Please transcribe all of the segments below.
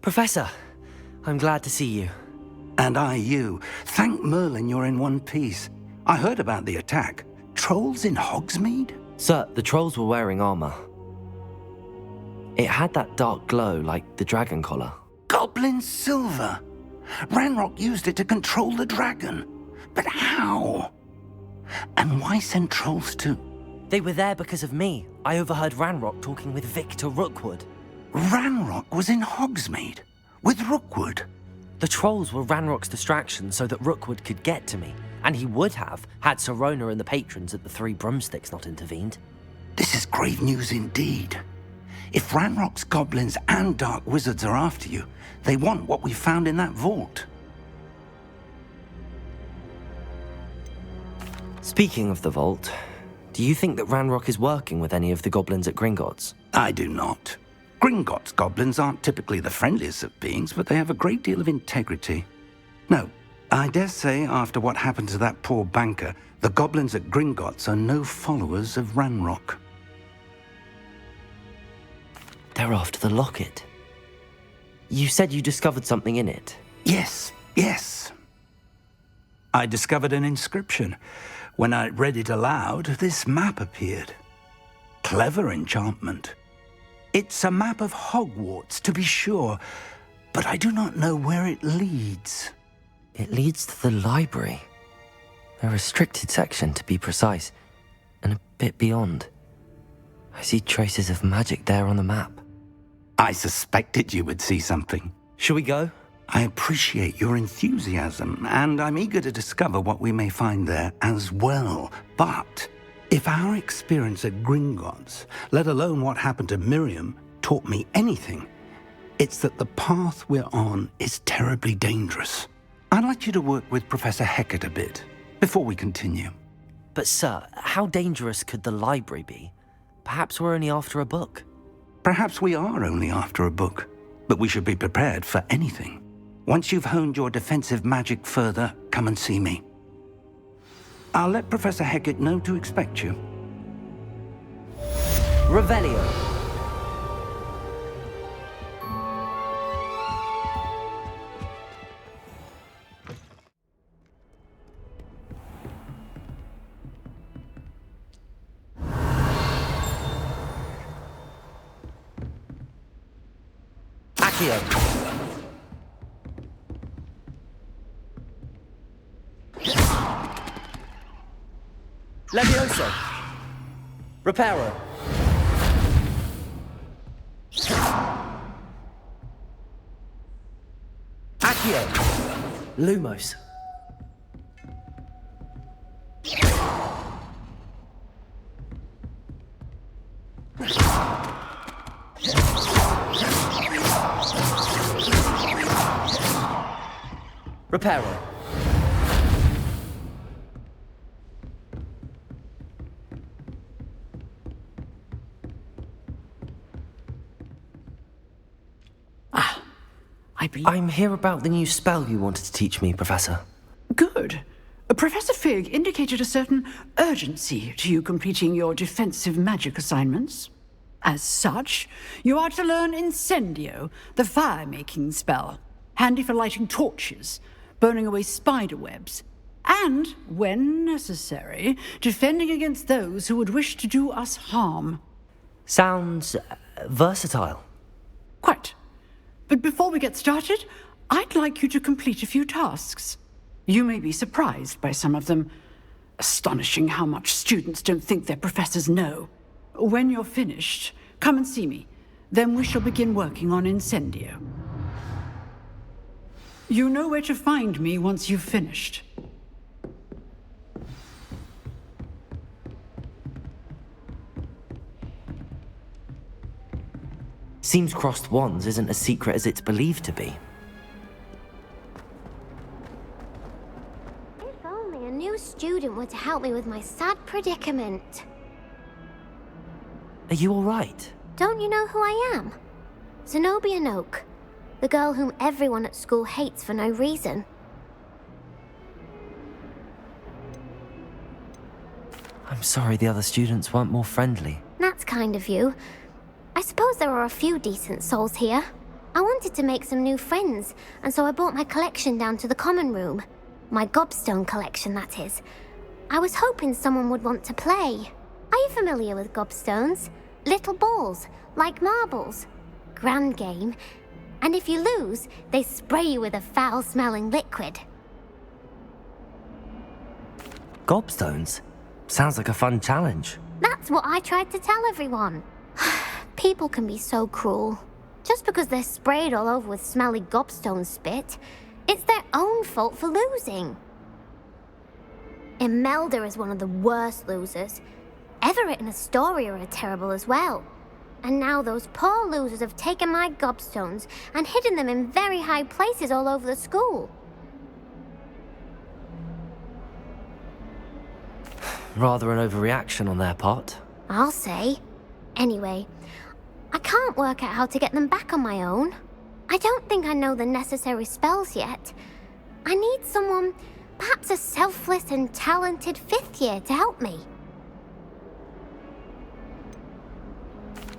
Professor, I'm glad to see you. And I you. Thank Merlin you're in one piece. I heard about the attack. Trolls in Hogsmeade? Sir, the trolls were wearing armor. It had that dark glow like the dragon collar. Goblin silver! Ranrock used it to control the dragon. But how? And why send trolls too? They were there because of me. I overheard Ranrock talking with Victor Rookwood. Ranrock was in Hogsmeade? With Rookwood? The trolls were Ranrock's distraction so that Rookwood could get to me. And he would have, had Sirona and the patrons at the Three Broomsticks not intervened. This is grave news indeed. If Ranrock's goblins and dark wizards are after you, they want what we found in that vault. Speaking of the vault, do you think that Ranrock is working with any of the goblins at Gringotts? I do not. Gringotts goblins aren't typically the friendliest of beings, but they have a great deal of integrity. No, I dare say after what happened to that poor banker, the goblins at Gringotts are no followers of Ranrock. They're after the locket. You said you discovered something in it. Yes. I discovered an inscription. When I read it aloud, this map appeared. Clever enchantment. It's a map of Hogwarts, to be sure, but I do not know where it leads. It leads to the library. A restricted section, to be precise, and a bit beyond. I see traces of magic there on the map. I suspected you would see something. Shall we go? I appreciate your enthusiasm, and I'm eager to discover what we may find there as well. But if our experience at Gringotts, let alone what happened to Miriam, taught me anything, it's that the path we're on is terribly dangerous. I'd like you to work with Professor Hecat a bit before we continue. But sir, how dangerous could the library be? Perhaps we're only after a book. Perhaps we are only after a book, but we should be prepared for anything. Once you've honed your defensive magic further, come and see me. I'll let Professor Hecat know to expect you. Revelio. Accio. Levioso. Reparo. Accio. Lumos. Reparo. I'm here about the new spell you wanted to teach me, Professor. Good. Professor Fig indicated a certain urgency to you completing your defensive magic assignments. As such, you are to learn Incendio, the fire-making spell, handy for lighting torches, burning away spider webs, and, when necessary, defending against those who would wish to do us harm. Sounds versatile. Quite. But before we get started, I'd like you to complete a few tasks. You may be surprised by some of them. Astonishing how much students don't think their professors know. When you're finished, come and see me. Then we shall begin working on Incendio. You know where to find me once you've finished. Seems crossed wands isn't as secret as it's believed to be. If only a new student were to help me with my sad predicament. Are you all right? Don't you know who I am? Zenobia Noak, the girl whom everyone at school hates for no reason. I'm sorry the other students weren't more friendly. That's kind of you. I suppose there are a few decent souls here. I wanted to make some new friends, and so I brought my collection down to the common room. My gobstone collection, that is. I was hoping someone would want to play. Are you familiar with gobstones? Little balls, like marbles. Grand game. And if you lose, they spray you with a foul-smelling liquid. Gobstones? Sounds like a fun challenge. That's what I tried to tell everyone. People can be so cruel. Just because they're sprayed all over with smelly gobstone spit, it's their own fault for losing. Imelda is one of the worst losers. Everett and Astoria are terrible as well. And now those poor losers have taken my gobstones and hidden them in very high places all over the school. Rather an overreaction on their part. I'll say. Anyway, I can't work out how to get them back on my own. I don't think I know the necessary spells yet. I need someone, perhaps a selfless and talented fifth year to help me.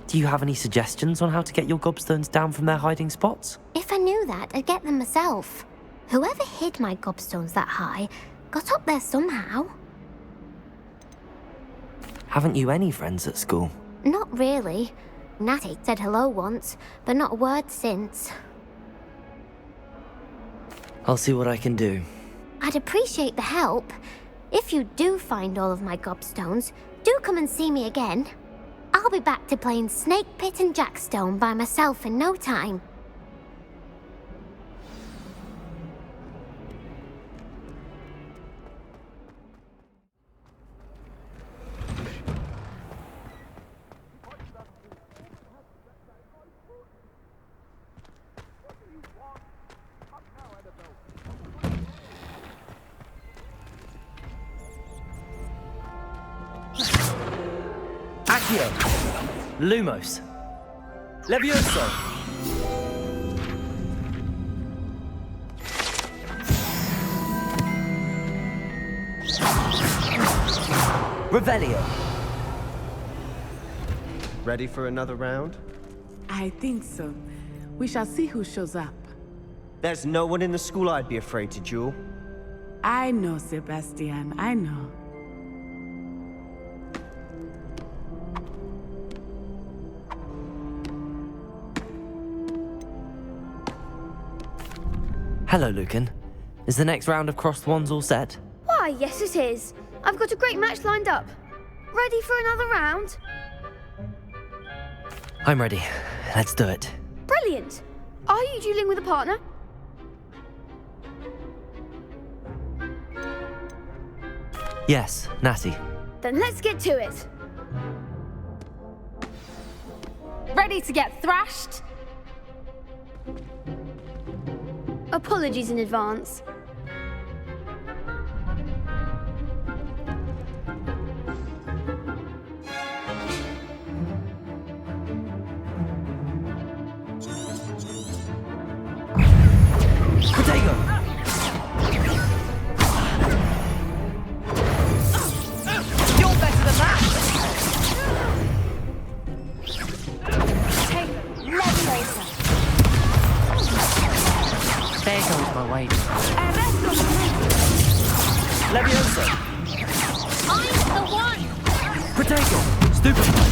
Do you have any suggestions on how to get your gobstones down from their hiding spots? If I knew that, I'd get them myself. Whoever hid my gobstones that high got up there somehow. Haven't you any friends at school? Not really. Natty said hello once, but not a word since. I'll see what I can do. I'd appreciate the help. If you do find all of my gobstones, do come and see me again. I'll be back to playing Snake Pit and Jackstone by myself in no time. Accio! Lumos! Levioso! Revelio! Ready for another round? I think so. We shall see who shows up. There's no one in the school I'd be afraid to duel. I know, Sebastian, I know. Hello, Lucan. Is the next round of crossed wands all set? Why, yes it is. I've got a great match lined up. Ready for another round? I'm ready. Let's do it. Brilliant. Are you dueling with a partner? Yes, Natty. Then let's get to it. Ready to get thrashed? Apologies in advance. Protego! You're better than that! There goes my weight. Levioso! I'm the one! Protego! Stupefy!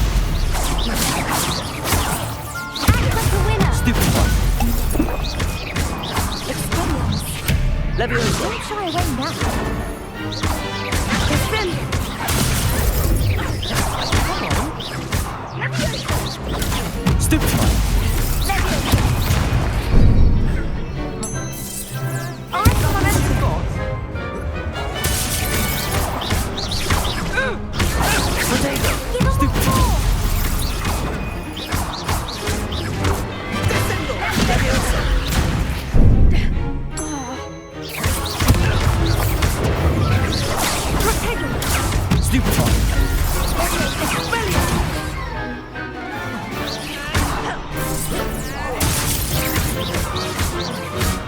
Act like a winner! Stupefy! Experience. Levioso! Don't shy away now. Defend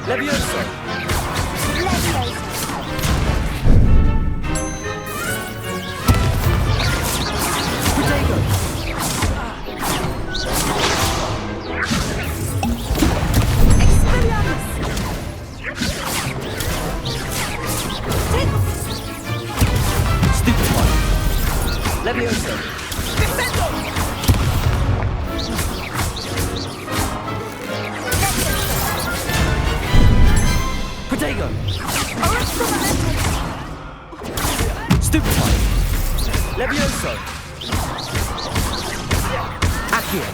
Levioso! Levioso! Protego! Stupefy! Levioso! Accio!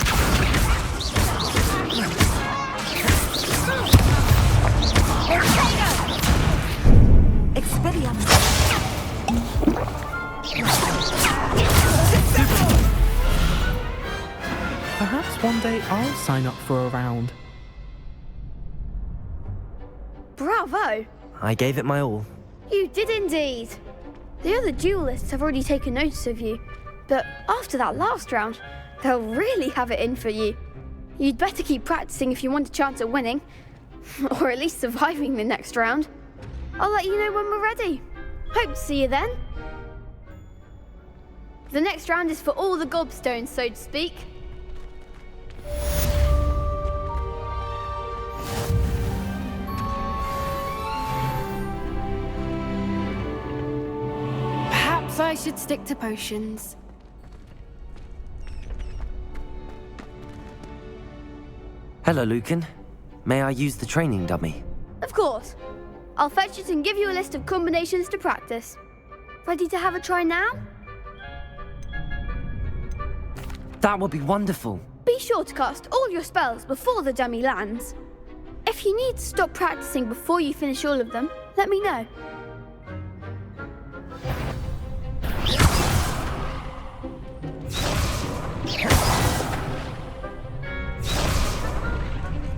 Expelliarmus! Perhaps one day I'll sign up for a round. Bravo! I gave it my all. You did indeed. The other duelists have already taken notice of you, but after that last round, they'll really have it in for you. You'd better keep practicing if you want a chance at winning, or at least surviving the next round. I'll let you know when we're ready. Hope to see you then. The next round is for all the gobstones, so to speak. Perhaps I should stick to potions. Hello, Lucan. May I use the training dummy? Of course. I'll fetch it and give you a list of combinations to practice. Ready to have a try now? That would be wonderful. Be sure to cast all your spells before the dummy lands. If you need to stop practicing before you finish all of them, let me know.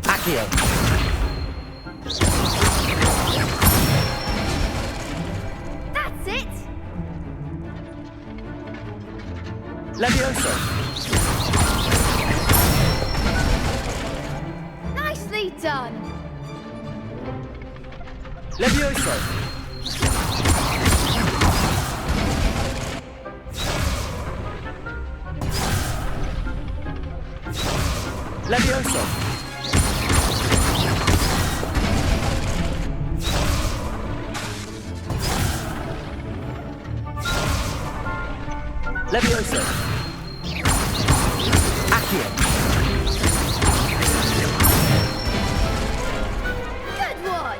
Accio! That's it! Levioso! Nicely done! Levioso! Levioso! Levioso! Accio! Good one!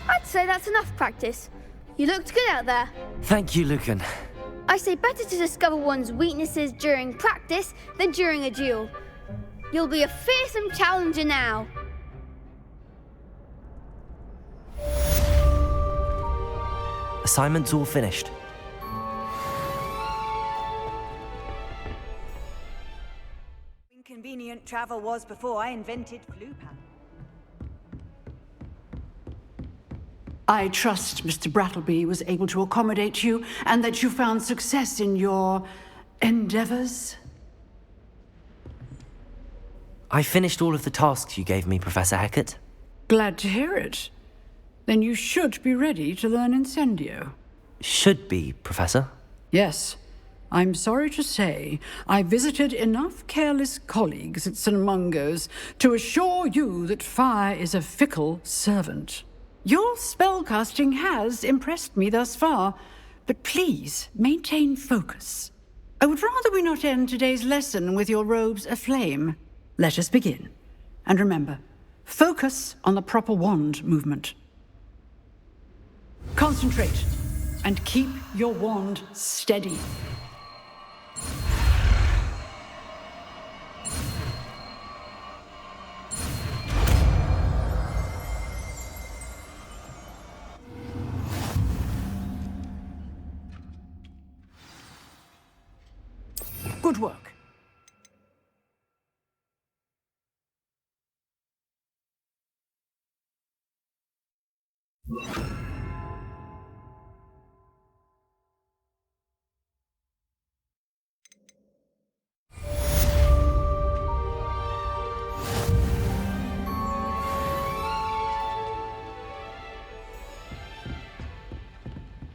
I'd say that's enough practice. You looked good out there. Thank you, Lucan. I say better to discover one's weaknesses during practice than during a duel. You'll be a fearsome challenger now. Assignment's all finished. Inconvenient travel was before I invented Flupan. I trust Mr. Brattleby was able to accommodate you and that you found success in your endeavors. I finished all of the tasks you gave me, Professor Hecat. Glad to hear it. Then you should be ready to learn Incendio. Should be, Professor. Yes. I'm sorry to say, I visited enough careless colleagues at St. Mungo's to assure you that fire is a fickle servant. Your spellcasting has impressed me thus far, but please maintain focus. I would rather we not end today's lesson with your robes aflame. Let us begin. And remember, focus on the proper wand movement. Concentrate and keep your wand steady. Good work.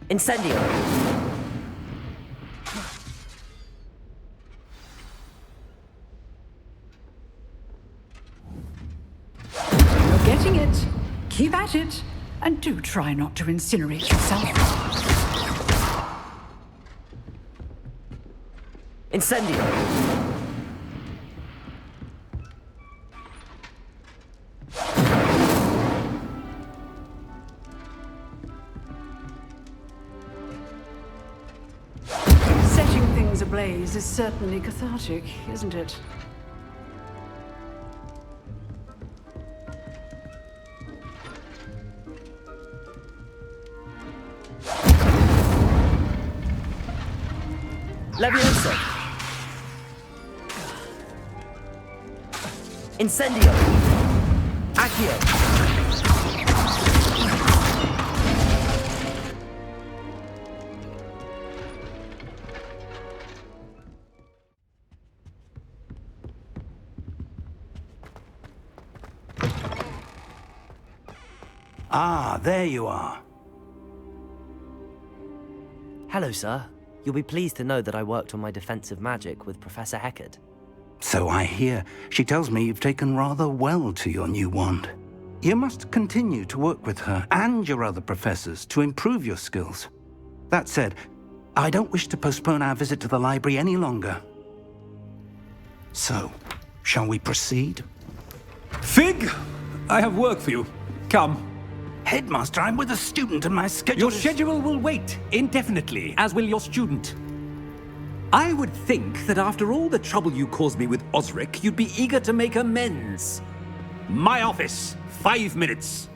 Incendio! You're getting it. Keep at it. And do try not to incinerate yourself. Incendio! Setting things ablaze is certainly cathartic, isn't it? Levioso! Incendio! Accio! Ah, there you are. Hello, sir. You'll be pleased to know that I worked on my defensive magic with Professor Heckard. So I hear. She tells me you've taken rather well to your new wand. You must continue to work with her and your other professors to improve your skills. That said, I don't wish to postpone our visit to the library any longer. So, shall we proceed? Fig! I have work for you. Come. Headmaster, I'm with a student and my schedule Your schedule will wait indefinitely, as will your student. I would think that after all the trouble you caused me with Osric, you'd be eager to make amends. My office, 5 minutes.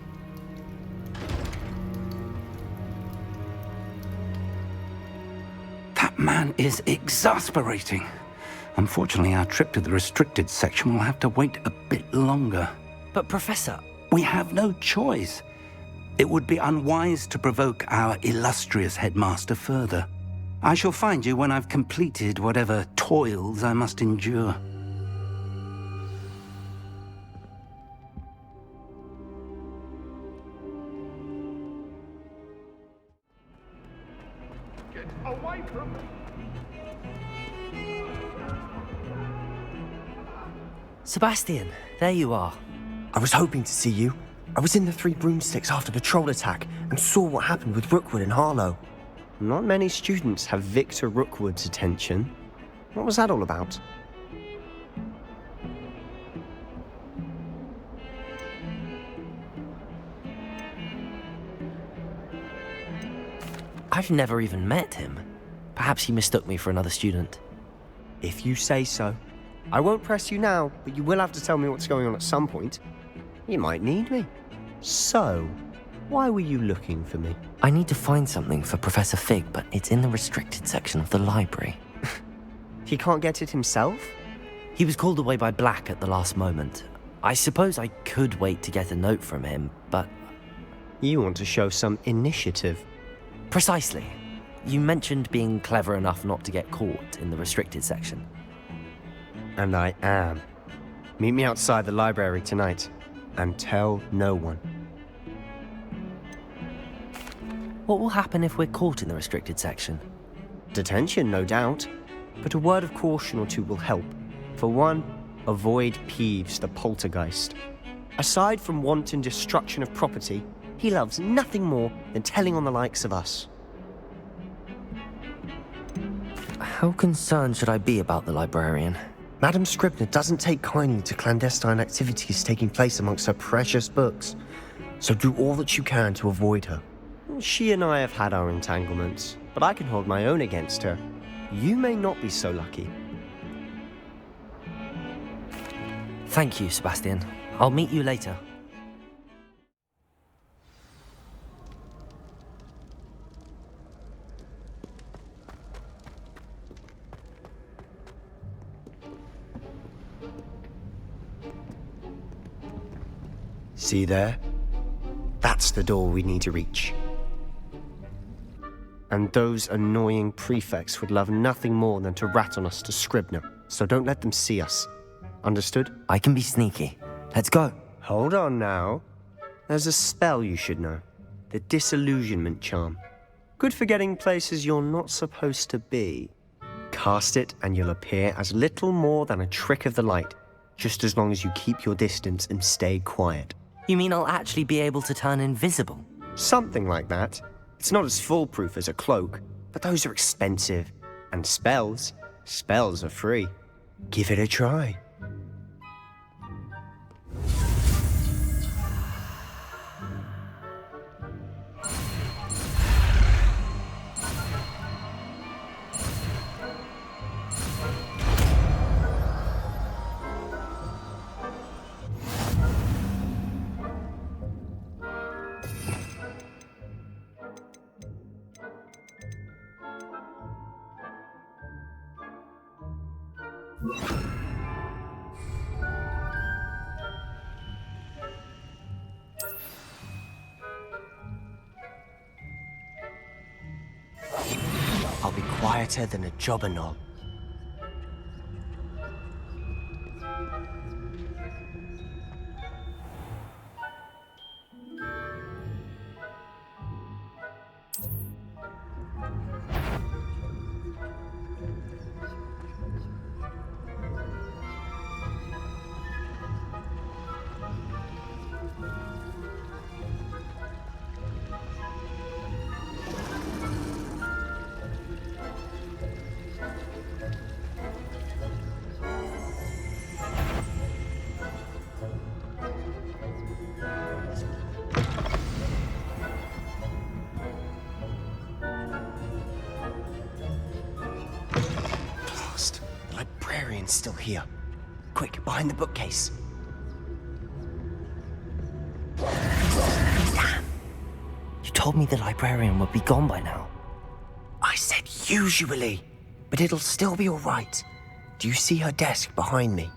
That man is exasperating. Unfortunately, our trip to the restricted section will have to wait a bit longer. But, Professor... We have no choice. It would be unwise to provoke our illustrious headmaster further. I shall find you when I've completed whatever toils I must endure. Get away from me! Sebastian, there you are. I was hoping to see you. I was in the Three Broomsticks after the troll attack and saw what happened with Rookwood and Harlow. Not many students have Victor Rookwood's attention. What was that all about? I've never even met him. Perhaps he mistook me for another student. If you say so. I won't press you now, but you will have to tell me what's going on at some point. You might need me. So, why were you looking for me? I need to find something for Professor Fig, but it's in the restricted section of the library. He can't get it himself? He was called away by Black at the last moment. I suppose I could wait to get a note from him, but... You want to show some initiative. Precisely. You mentioned being clever enough not to get caught in the restricted section. And I am. Meet me outside the library tonight, and tell no one. What will happen if we're caught in the restricted section? Detention, no doubt. But a word of caution or two will help. For one, avoid Peeves the poltergeist. Aside from wanton destruction of property, he loves nothing more than telling on the likes of us. How concerned should I be about the librarian? Madam Scribner doesn't take kindly to clandestine activities taking place amongst her precious books, so do all that you can to avoid her. She and I have had our entanglements, but I can hold my own against her. You may not be so lucky. Thank you, Sebastian. I'll meet you later. See there? That's the door we need to reach. And those annoying prefects would love nothing more than to rat on us to Scribner, so don't let them see us. Understood? I can be sneaky. Let's go. Hold on now. There's a spell you should know. The disillusionment charm. Good for getting places you're not supposed to be. Cast it and you'll appear as little more than a trick of the light, just as long as you keep your distance and stay quiet. You mean I'll actually be able to turn invisible? Something like that. It's not as foolproof as a cloak, but those are expensive. And spells are free. Give it a try. I'll be quieter than a jobberknoll. Still here. Quick, behind the bookcase. Damn! You told me the librarian would be gone by now. I said usually, but it'll still be all right. Do you see her desk behind me?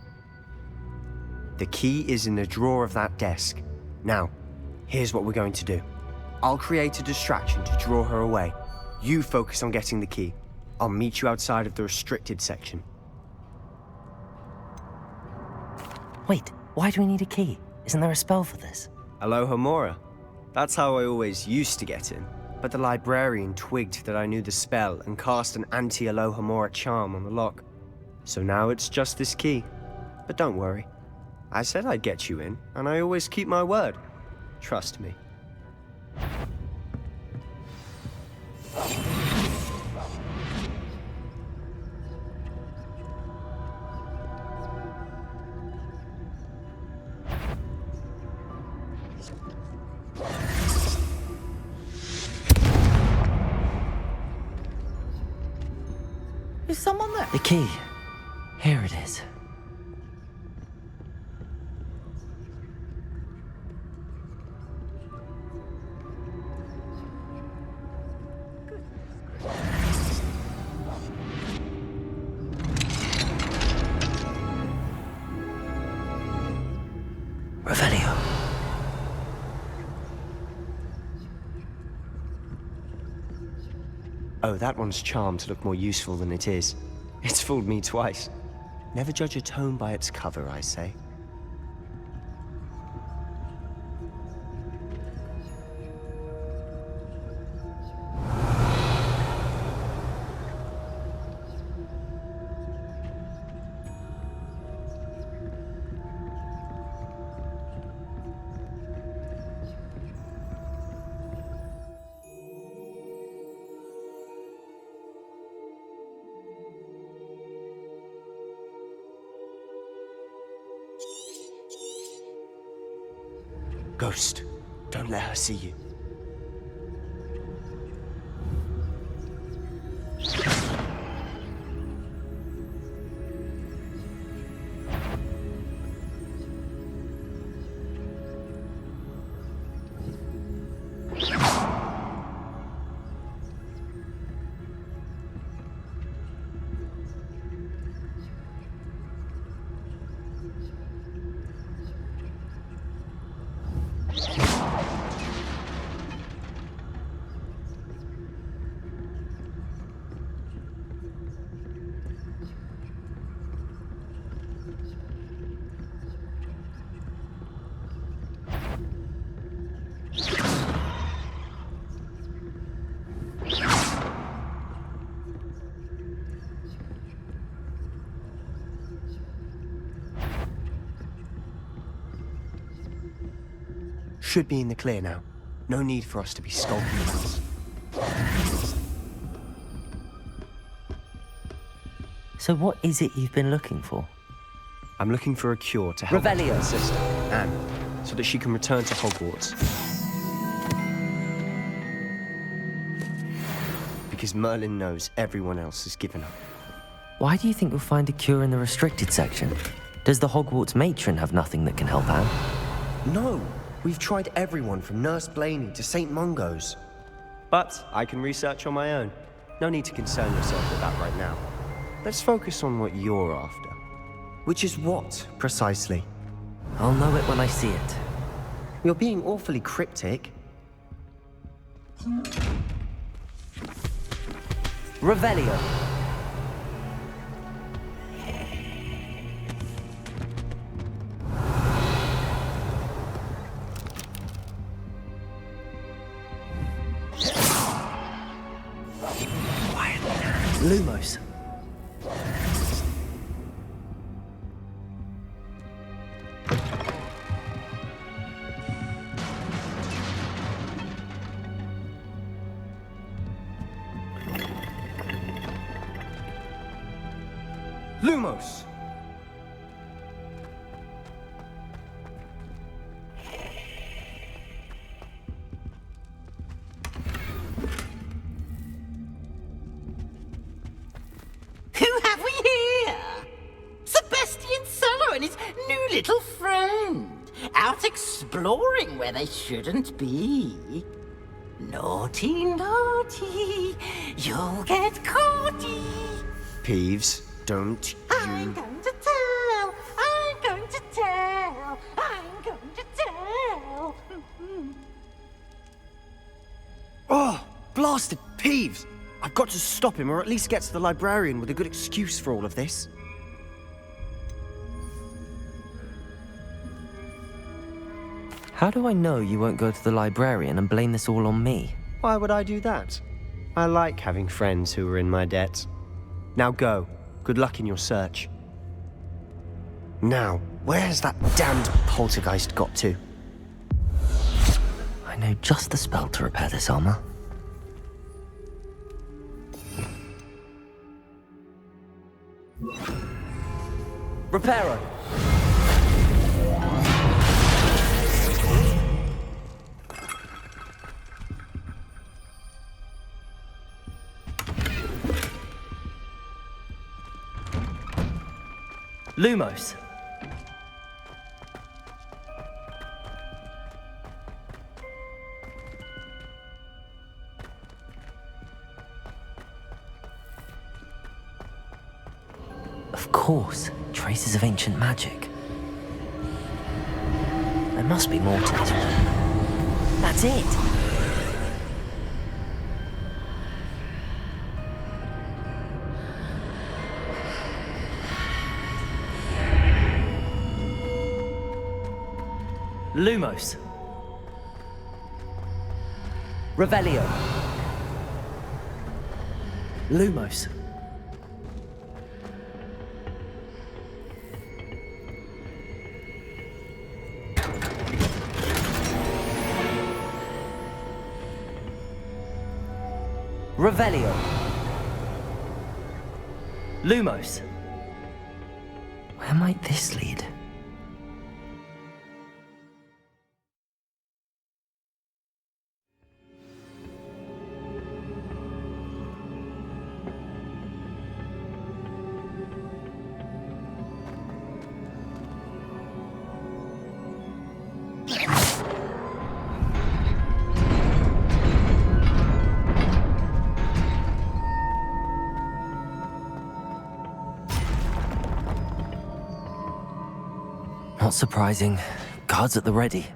The key is in the drawer of that desk. Now, here's what we're going to do. I'll create a distraction to draw her away. You focus on getting the key. I'll meet you outside of the restricted section. Wait, why do we need a key? Isn't there a spell for this? Alohomora. That's how I always used to get in. But the librarian twigged that I knew the spell and cast an anti-Alohomora charm on the lock. So now it's just this key. But don't worry. I said I'd get you in, and I always keep my word. Trust me. Is someone there? The key. Here it is. Revelio. Oh, that one's charmed to look more useful than it is. It's fooled me twice. Never judge a tome by its cover, I say. Ghost, don't let her see you. should be in the clear now. No need for us to be skulking about. So what is it you've been looking for? I'm looking for a cure to help Revelio. my sister, Anne, so that she can return to Hogwarts. Because Merlin knows everyone else has given up. Why do you think you'll find a cure in the restricted section? Does the Hogwarts matron have nothing that can help Anne? No, we've tried everyone from Nurse Blaney to St. Mungo's. But I can research on my own. No need to concern yourself with that right now. Let's focus on what you're after. Which is what, precisely? I'll know it when I see it. You're being awfully cryptic. Revelio. Lumos. Lumos! Who have we here? Sebastian Solo and his new little friend, out exploring where they shouldn't be. Naughty, naughty, you'll get caughty. Peeves, don't you... I'm going to tell, I'm going to tell, I'm going to tell. Oh, blasted Peeves! I've got to stop him, or at least get to the librarian with a good excuse for all of this. How do I know you won't go to the librarian and blame this all on me? Why would I do that? I like having friends who are in my debt. Now go. Good luck in your search. Now, where's that damned poltergeist got to? I know just the spell to repair this armor. Reparo! Lumos. Of course, traces of ancient magic. There must be more to this one. That's it! Lumos. Revelio. Lumos. Revelio. Lumos. Where might this lead? Not surprising. Guards at the ready.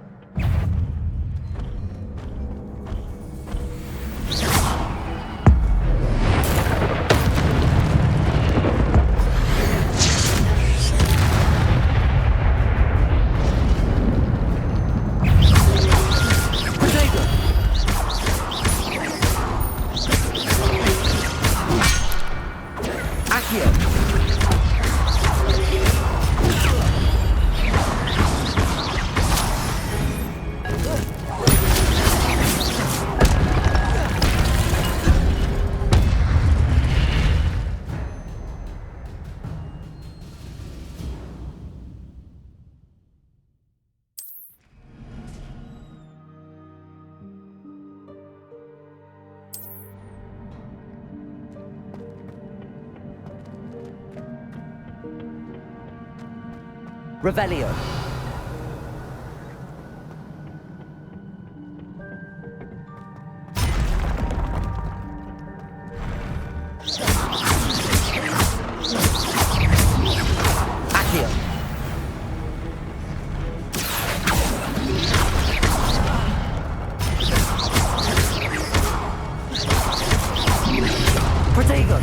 Revelio. Accio. Protego.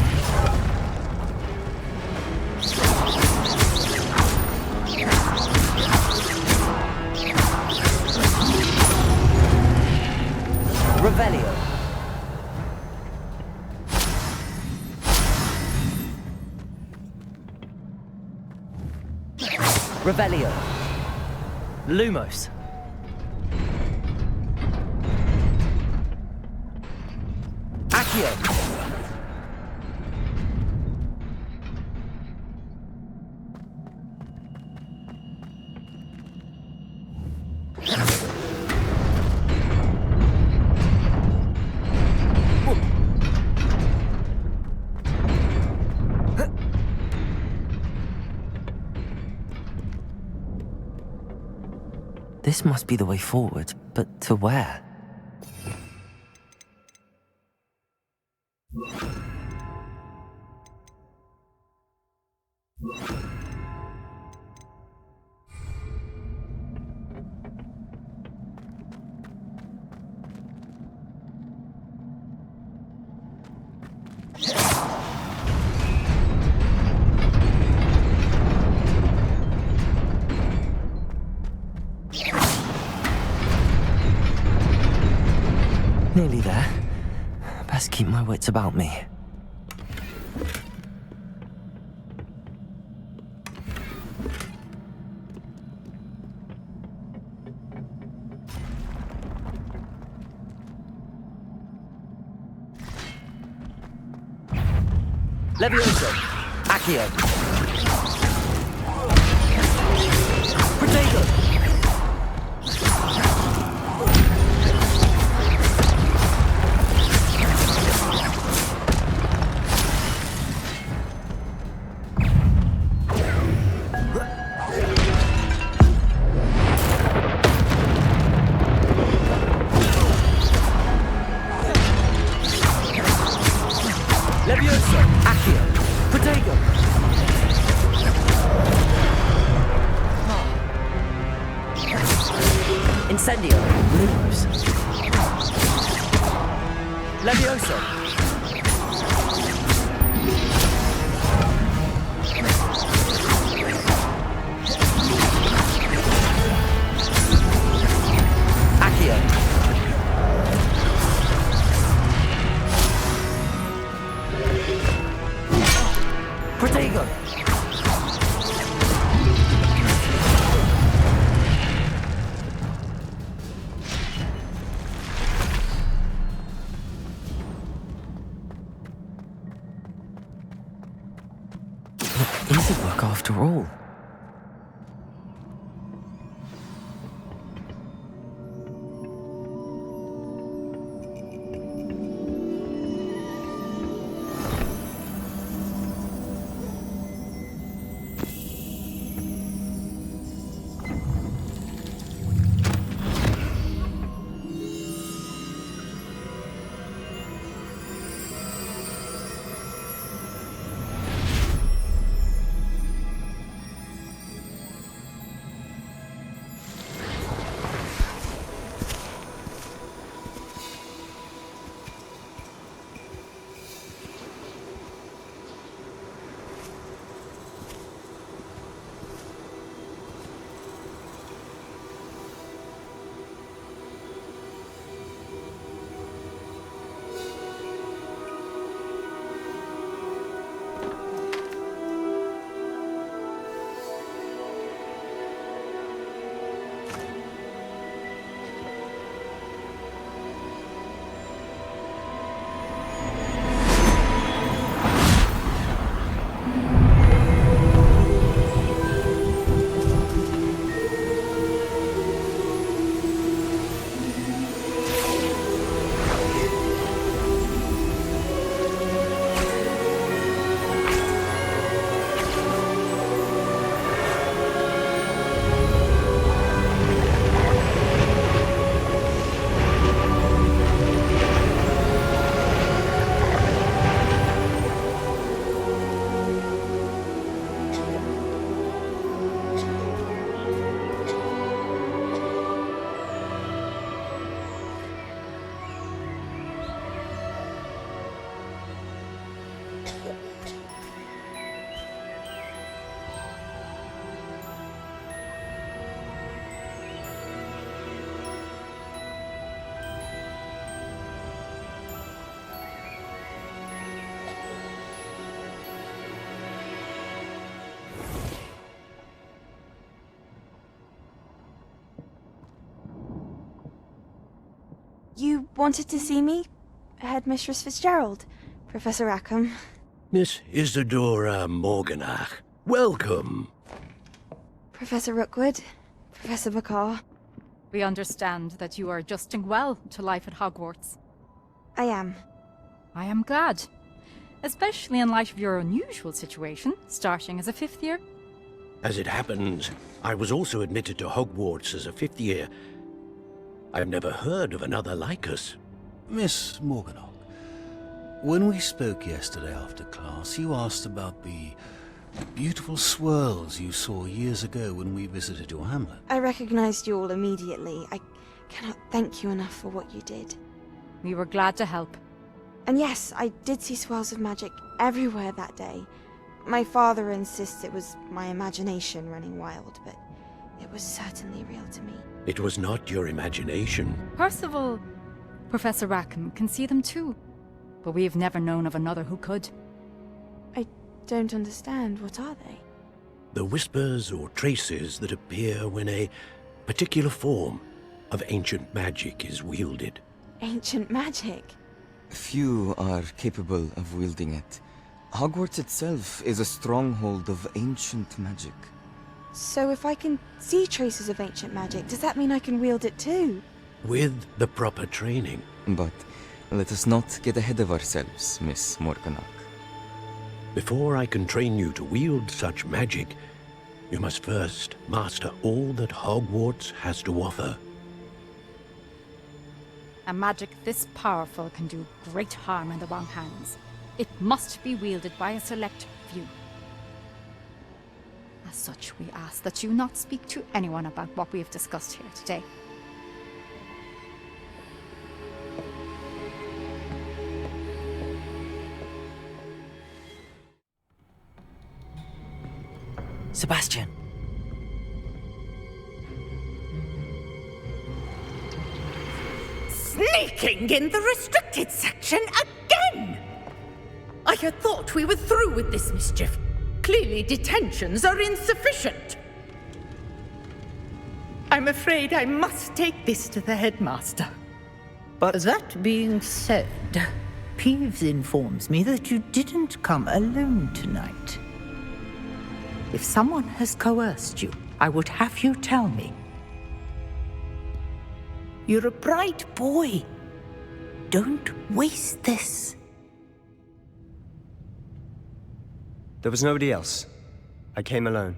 Revelio. Revelio. Lumos. Accio. This must be the way forward, but to where? Nearly there. Best keep my wits about me. Levioso. Accio. Protego. Levioso. Accio. Protego. Incendio. Lumos. Levioso. Accio. Protego. Is it work after all? You wanted to see me? Headmistress Fitzgerald, Professor Rackham. Miss Isadora Morganach, welcome. Professor Rookwood, Professor Bakar. We understand that you are adjusting well to life at Hogwarts. I am. I am glad. Especially in light of your unusual situation, starting as a 5th year. As it happens, I was also admitted to Hogwarts as a 5th year. I've never heard of another like us. Miss Morganach, when we spoke yesterday after class, you asked about the beautiful swirls you saw years ago when we visited your hamlet. I recognized you all immediately. I cannot thank you enough for what you did. We were glad to help. And yes, I did see swirls of magic everywhere that day. My father insists it was my imagination running wild, but it was certainly real to me. It was not your imagination. Percival, Professor Rackham can see them too, but we have never known of another who could. I don't understand. What are they? The whispers or traces that appear when a particular form of ancient magic is wielded. Ancient magic? Few are capable of wielding it. Hogwarts itself is a stronghold of ancient magic. So if I can see traces of ancient magic, does that mean I can wield it too? With the proper training. But let us not get ahead of ourselves, Miss Morganach. Before I can train you to wield such magic, you must first master all that Hogwarts has to offer. A magic this powerful can do great harm in the wrong hands. It must be wielded by a select few. As such, we ask that you not speak to anyone about what we have discussed here today. Sebastian. Sneaking in the restricted section again! I had thought we were through with this mischief. Clearly detentions are insufficient. I'm afraid I must take this to the headmaster. But that being said, Peeves informs me that you didn't come alone tonight. If someone has coerced you, I would have you tell me. You're a bright boy. Don't waste this. There was nobody else. I came alone.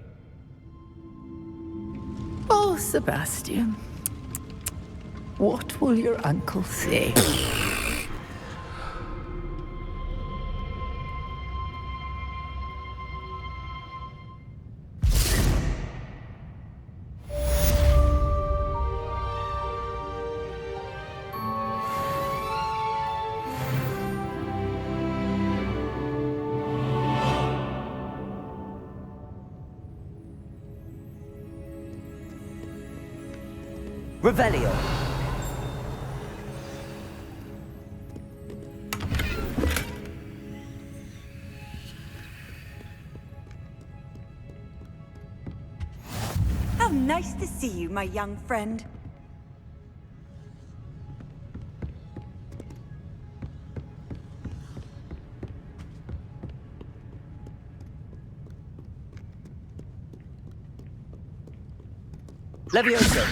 Oh, Sebastian. What will your uncle say? Revelio. How nice to see you, my young friend. Levioso.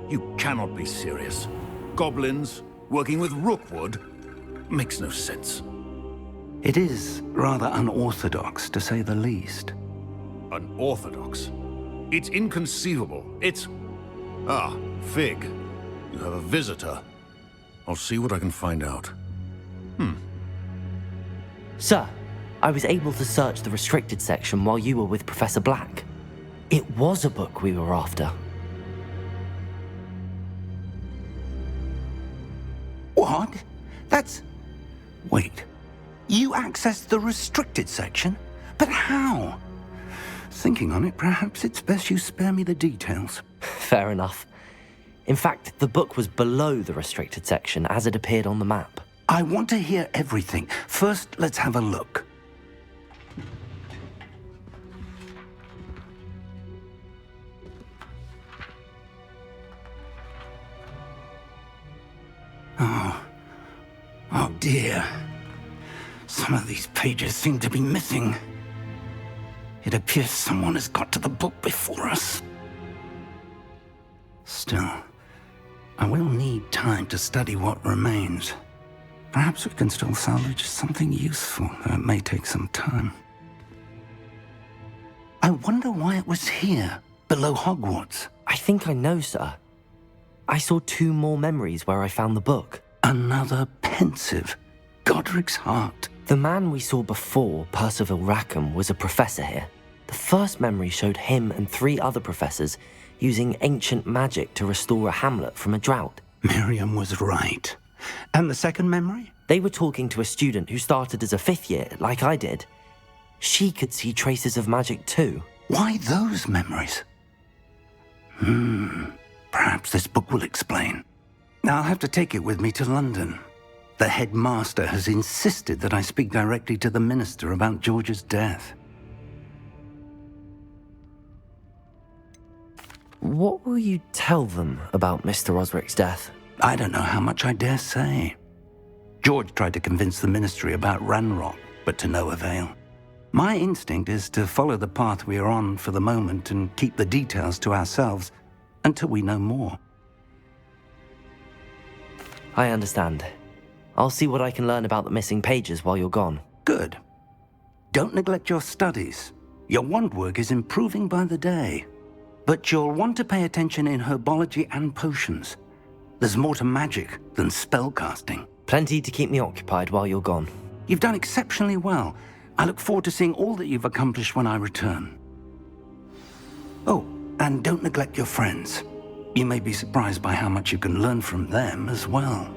You cannot be serious. Goblins working with Rookwood makes no sense. It is rather unorthodox, to say the least. Unorthodox? It's inconceivable. It's... Ah, Fig. You have a visitor. I'll see what I can find out. Sir, I was able to search the restricted section while you were with Professor Black. It was a book we were after. What? That's... Wait. You accessed the restricted section? But how? Thinking on it, perhaps it's best you spare me the details. Fair enough. In fact, the book was below the restricted section as it appeared on the map. I want to hear everything. First, let's have a look. Oh dear. Some of these pages seem to be missing. It appears someone has got to the book before us. Still, I will need time to study what remains. Perhaps we can still salvage something useful, though it may take some time. I wonder why it was here, below Hogwarts. I think I know, sir. I saw 2 more memories where I found the book. Another pensive. Godric's heart. The man we saw before, Percival Rackham, was a professor here. The first memory showed him and 3 other professors using ancient magic to restore a hamlet from a drought. Miriam was right. And the second memory? They were talking to a student who started as a 5th year, like I did. She could see traces of magic too. Why those memories? Perhaps this book will explain. I'll have to take it with me to London. The headmaster has insisted that I speak directly to the minister about George's death. What will you tell them about Mr. Osric's death? I don't know how much I dare say. George tried to convince the ministry about Ranrock, but to no avail. My instinct is to follow the path we are on for the moment and keep the details to ourselves until we know more. I understand. I'll see what I can learn about the missing pages while you're gone. Good. Don't neglect your studies. Your wand work is improving by the day. But you'll want to pay attention in herbology and potions. There's more to magic than spellcasting. Plenty to keep me occupied while you're gone. You've done exceptionally well. I look forward to seeing all that you've accomplished when I return. Oh, and don't neglect your friends. You may be surprised by how much you can learn from them as well.